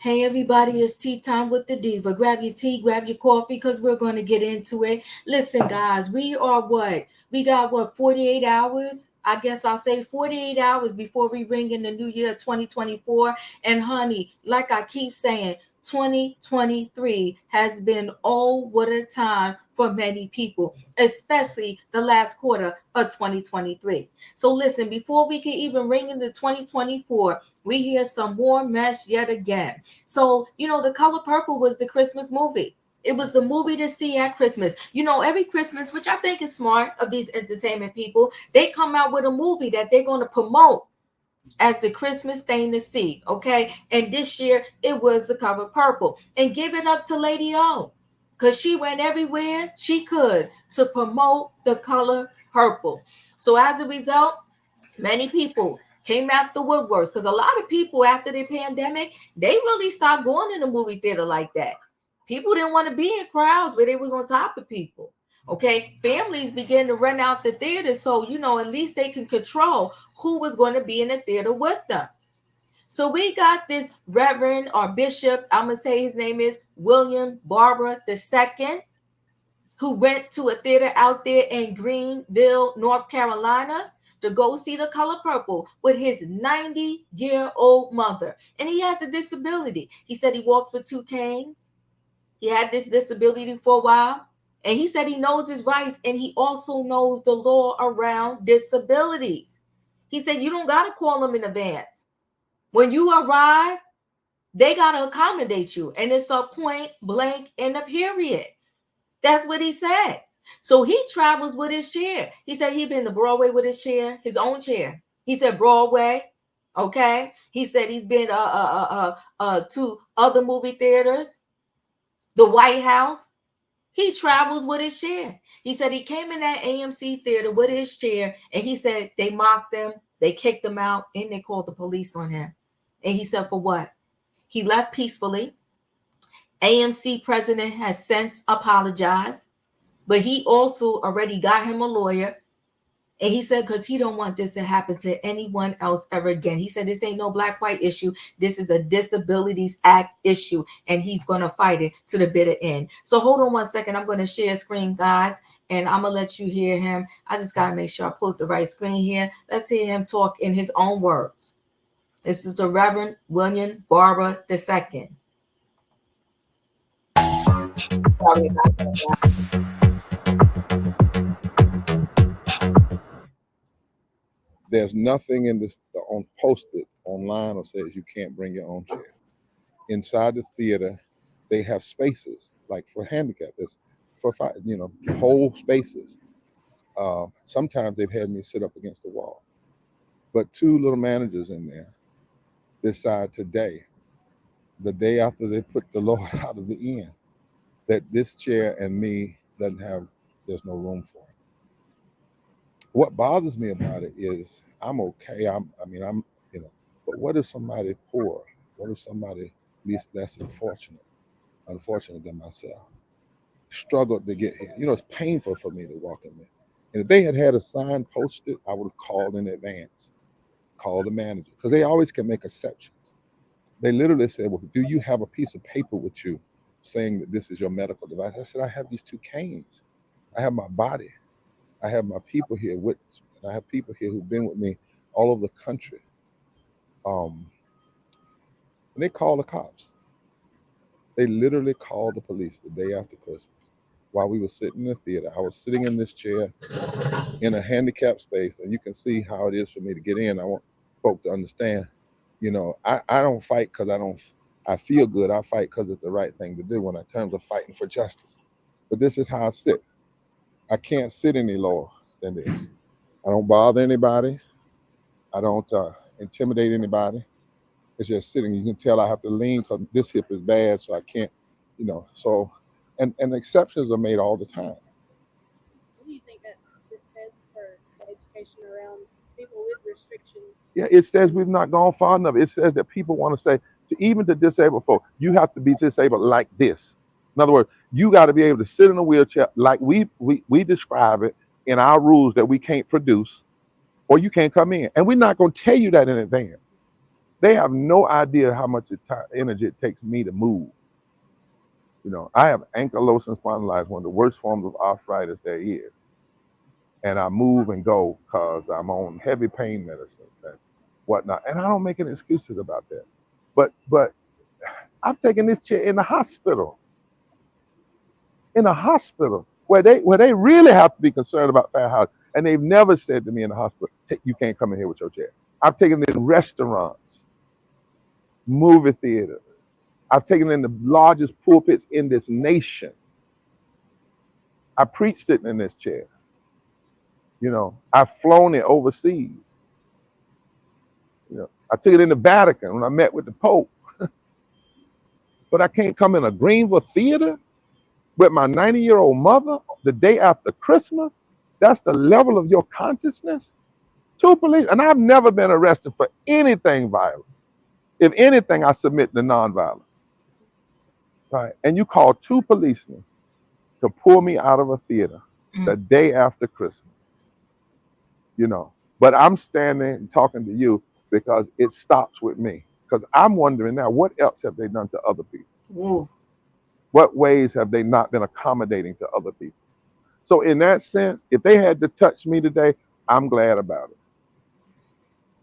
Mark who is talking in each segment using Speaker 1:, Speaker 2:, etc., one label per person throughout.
Speaker 1: Hey everybody, it's tea time with the diva. Grab your tea, grab your coffee, because we're going to get into it. Listen, guys, we are what? We got what, 48 hours? I guess I'll say 48 hours before we ring in the new year 2024. And honey, like I keep saying, 2023 has been oh what a time for many people, especially the last quarter of 2023. So listen, before we can even ring into 2024, we hear some more mess yet again. So, The Color Purple was the Christmas movie. It was the movie to see at Christmas. Every Christmas, which I think is smart of these entertainment people, they come out with a movie that they're going to promote as the Christmas thing to see, okay? And this year, it was The Color Purple. And give it up to Lady O, because she went everywhere she could to promote The Color Purple. So as a result, many people came out the woodworks, because a lot of people after the pandemic, they really stopped going in the movie theater like that. People didn't want to be in crowds where they was on top of people. Okay, families began to rent out the theater, so at least they can control who was going to be in the theater with them. So we got this Reverend or Bishop, I'm gonna say his name is William Barber II, who went to a theater out there in Greenville, North Carolina, to go see The Color Purple with his 90-year-old mother. And he has a disability. He said he walks with two canes. He had this disability for a while. And he said he knows his rights, and he also knows the law around disabilities. He said you don't got to call them in advance. When you arrive, they got to accommodate you. And it's a point blank in a period. That's what he said. So he travels with his chair. He said he'd been to Broadway with his chair, his own chair. He said Broadway, okay. He said he's been to other movie theaters, the White House. He travels with his chair. He said he came in that AMC theater with his chair, and he said they mocked him, they kicked him out, and they called the police on him. And he said, for what? He left peacefully. AMC president has since apologized, but he also already got him a lawyer. And he said, because he don't want this to happen to anyone else ever again. He said, this ain't no black-white issue. This is a Disabilities Act issue, and he's going to fight it to the bitter end. So hold on one second. I'm going to share screen, guys, and I'm going to let you hear him. I just got to make sure I pull up the right screen here. Let's hear him talk in his own words. This is the Reverend William Barber II. Sorry about that.
Speaker 2: There's nothing in this on posted online or says you can't bring your own chair. Inside the theater, they have spaces like for handicap. It's for whole spaces. Sometimes they've had me sit up against the wall. But two little managers in there decide today, the day after they put the Lord out of the inn, that this chair and me there's no room for it. What bothers me about it is I'm okay. But what if somebody poor? What if somebody least less unfortunate than myself, struggled to get here? It's painful for me to walk in there. And if they had a sign posted, I would have called in advance, called the manager, because they always can make exceptions. They literally said, well, do you have a piece of paper with you saying that this is your medical device? I said, I have these two canes. I have my body. I have my people here with me. And I have people here who've been with me all over the country. And they called the cops. They literally called the police the day after Christmas while we were sitting in the theater. I was sitting in this chair in a handicapped space, and you can see how it is for me to get in. I want folk to understand, I don't fight because I feel good. I fight because it's the right thing to do when in terms of fighting for justice. But this is how I sit. I can't sit any lower than this. I don't bother anybody. I don't intimidate anybody. It's just sitting. You can tell I have to lean because this hip is bad, so I can't, So, and exceptions are made all the time.
Speaker 3: What do you think that this says for education around people with restrictions?
Speaker 2: Yeah, it says we've not gone far enough. It says that people want to say, even to disabled folk, you have to be disabled like this. In other words, you got to be able to sit in a wheelchair like we describe it in our rules that we can't produce, or you can't come in. And we're not going to tell you that in advance. They have no idea how much energy it takes me to move. You know, I have ankylosing spondylitis, one of the worst forms of arthritis there is. And I move and go because I'm on heavy pain medicines and whatnot. And I don't make any excuses about that. But I've taken this chair in the hospital. In a hospital where they really have to be concerned about fair housing. And they've never said to me in the hospital, you can't come in here with your chair. I've taken it in restaurants, movie theaters. I've taken it in the largest pulpits in this nation. I preach sitting in this chair. You know, I've flown it overseas. You know, I took it in the Vatican when I met with the Pope. But I can't come in a Greenville theater with my 90-year-old mother the day after Christmas. That's the level of your consciousness. 2 police, and I've never been arrested for anything violent. If anything, I submit to nonviolence. Right? And you call 2 policemen to pull me out of a theater the day after Christmas. You know, but I'm standing and talking to you because it stops with me. Because I'm wondering now, what else have they done to other people?
Speaker 1: Ooh.
Speaker 2: What ways have they not been accommodating to other people? So in that sense, if they had to touch me today, I'm glad about it.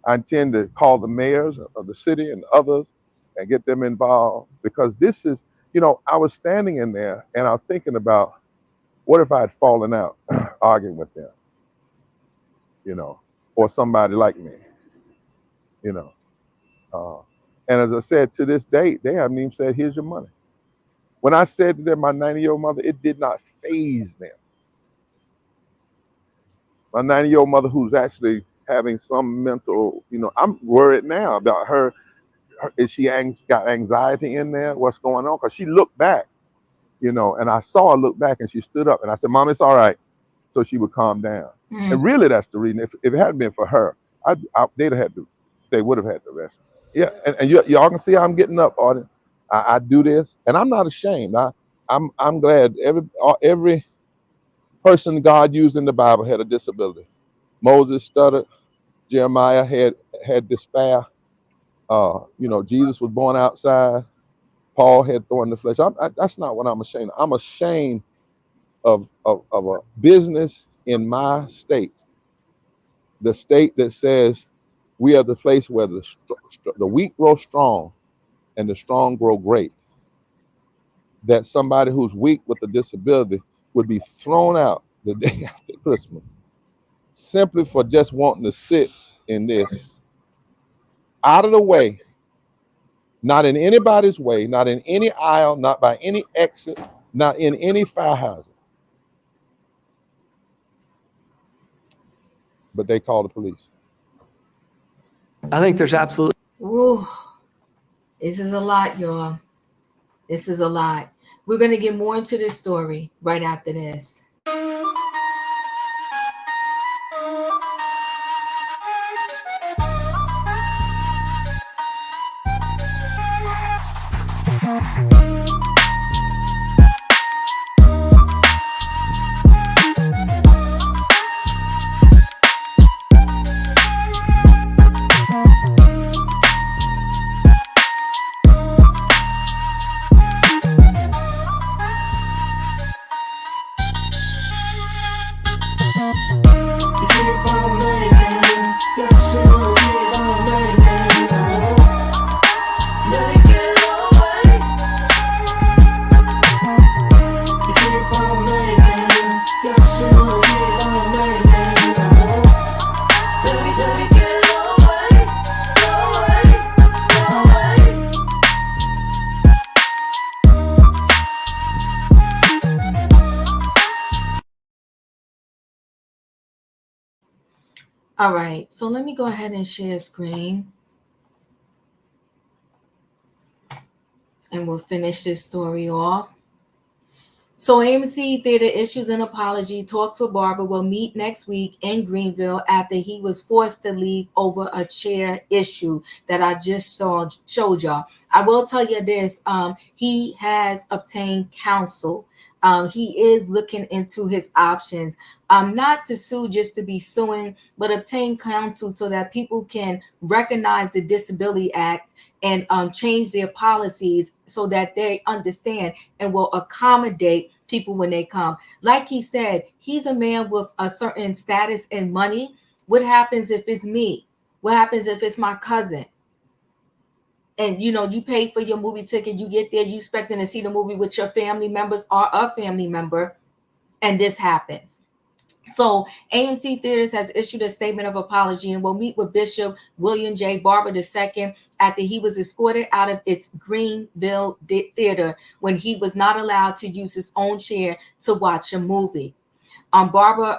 Speaker 2: I intend to call the mayors of the city and others and get them involved, because this is, you know, I was standing in there and I was thinking about, what if I had fallen out arguing with them, you know, or somebody like me, you know. And as I said, to this date, they haven't even said, here's your money. When I said to them, my 90-year-old mother, it did not faze them. My 90-year-old mother, who's actually having some mental, you know, I'm worried now about her. Is she got anxiety in there? What's going on? Because she looked back, you know, and I saw her look back and she stood up and I said, Mom, it's all right. So she would calm down. And really, that's the reason. If it hadn't been for her, they would have had to arrest me. Yeah, and y'all can see I'm getting up, audience. I do this, and I'm not ashamed. I'm glad every person God used in the Bible had a disability. Moses stuttered. Jeremiah had despair. You know, Jesus was born outside. Paul had thorn in the flesh. That's not what I'm ashamed of. I'm ashamed of a business in my state, the state that says we are the place where the weak grow strong and the strong grow great. That somebody who's weak with a disability would be thrown out the day after Christmas simply for just wanting to sit in this, out of the way, not in anybody's way, not in any aisle, not by any exit, not in any fire hazard. But they call the police.
Speaker 4: I think there's absolutely.
Speaker 1: Ooh, this is a lot, y'all. This is a lot. We're going to get more into this story right after this. All right, so let me go ahead and share screen. And we'll finish this story off. So AMC Theater issues an apology. Talks with Barber will meet next week in Greenville after he was forced to leave over a chair issue that I just showed y'all. I will tell you this. He has obtained counsel. He is looking into his options, not to sue just to be suing, but obtain counsel so that people can recognize the Disability Act and change their policies so that they understand and will accommodate people when they come. Like he said, he's a man with a certain status and money. What happens if it's me? What happens if it's my cousin? And you pay for your movie ticket, you get there, you expecting to see the movie with your family members or a family member, and this happens. So AMC Theaters has issued a statement of apology and will meet with Bishop William J. Barber II after he was escorted out of its Greenville theater when he was not allowed to use his own chair to watch a movie. Barber,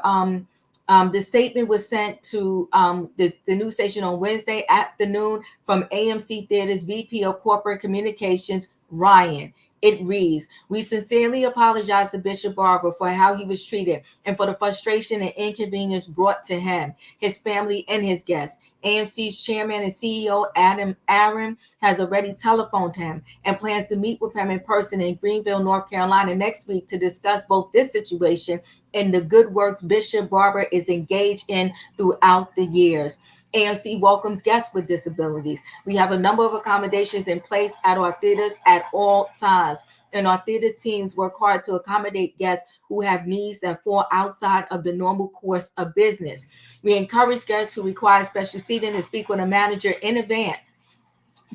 Speaker 1: the statement was sent to the news station on Wednesday afternoon from AMC Theaters VP of Corporate Communications, Ryan. It reads, "We sincerely apologize to Bishop Barber for how he was treated and for the frustration and inconvenience brought to him, his family, and his guests. AMC's chairman and CEO, Adam Aaron, has already telephoned him and plans to meet with him in person in Greenville, North Carolina next week to discuss both this situation and the good works Bishop Barber is engaged in throughout the years. AMC welcomes guests with disabilities. We have a number of accommodations in place at our theaters at all times, and our theater teams work hard to accommodate guests who have needs that fall outside of the normal course of business. We encourage guests who require special seating to speak with a manager in advance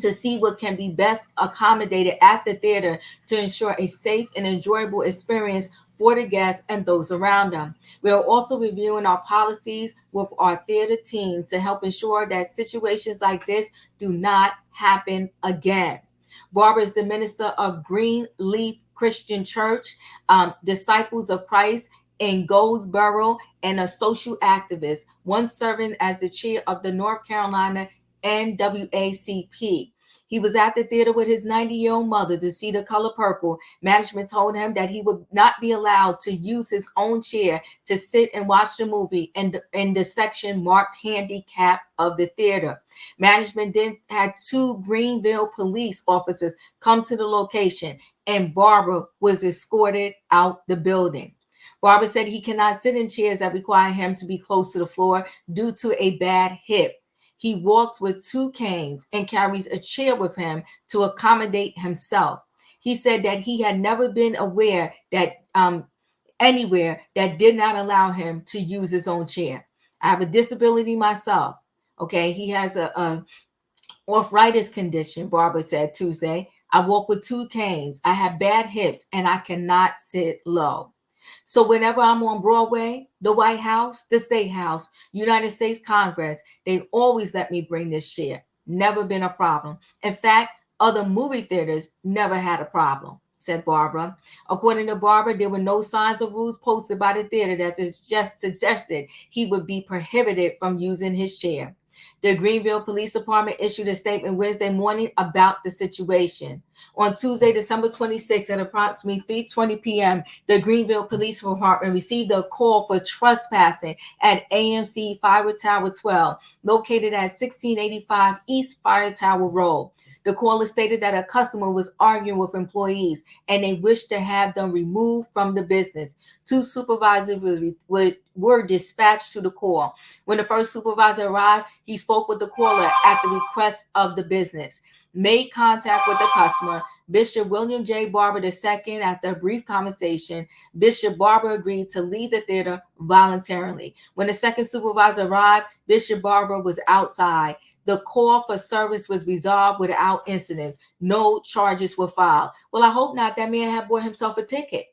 Speaker 1: to see what can be best accommodated at the theater to ensure a safe and enjoyable experience for the guests and those around them. We are also reviewing our policies with our theater teams to help ensure that situations like this do not happen again." Barber is the minister of Greenleaf Christian Church, Disciples of Christ in Goldsboro, and a social activist, once serving as the chair of the North Carolina NAACP. He was at the theater with his 90-year-old mother to see The Color Purple. Management told him that he would not be allowed to use his own chair to sit and watch the movie in the section marked handicap of the theater. Management then had 2 Greenville police officers come to the location, and Barber was escorted out the building. Barber said he cannot sit in chairs that require him to be close to the floor due to a bad hip. He walks with 2 canes and carries a chair with him to accommodate himself. He said that he had never been aware that anywhere that did not allow him to use his own chair. I have a disability myself. Okay, he has a arthritis condition, Barber said Tuesday. I walk with 2 canes. I have bad hips and I cannot sit low. So whenever I'm on Broadway, the White House, the State House, United States Congress, they always let me bring this chair. Never been a problem. In fact, other movie theaters never had a problem, said Barber. According to Barber, there were no signs or rules posted by the theater that just suggested he would be prohibited from using his chair. The Greenville Police Department issued a statement Wednesday morning about the situation. On Tuesday, December 26th at approximately 3:20 p.m., the Greenville Police Department received a call for trespassing at AMC Fire Tower 12, located at 1685 East Fire Tower Road. The caller stated that a customer was arguing with employees and they wished to have them removed from the business. 2 supervisors were dispatched to the call. When the first supervisor arrived, he spoke with the caller at the request of the business, made contact with the customer. Bishop William J. Barber II, after a brief conversation, Bishop Barber agreed to leave the theater voluntarily. When the second supervisor arrived, Bishop Barber was outside. The call for service was resolved without incidents. No charges were filed. Well, I hope not. That man had bought himself a ticket.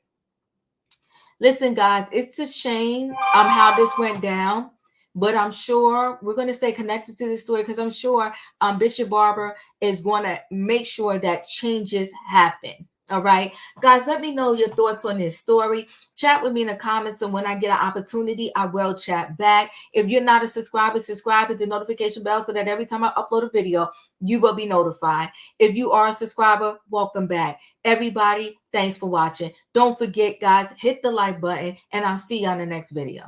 Speaker 1: Listen, guys, it's a shame how this went down, but I'm sure we're going to stay connected to this story because I'm sure Bishop Barber is going to make sure that changes happen. All right, guys, let me know your thoughts on this story. Chat with me in the comments, and when I get an opportunity, I will chat back. If you're not a subscriber, subscribe, hit the notification bell so that every time I upload a video, you will be notified. If you are a subscriber, welcome back. Everybody, thanks for watching. Don't forget, guys, hit the like button, and I'll see you on the next video.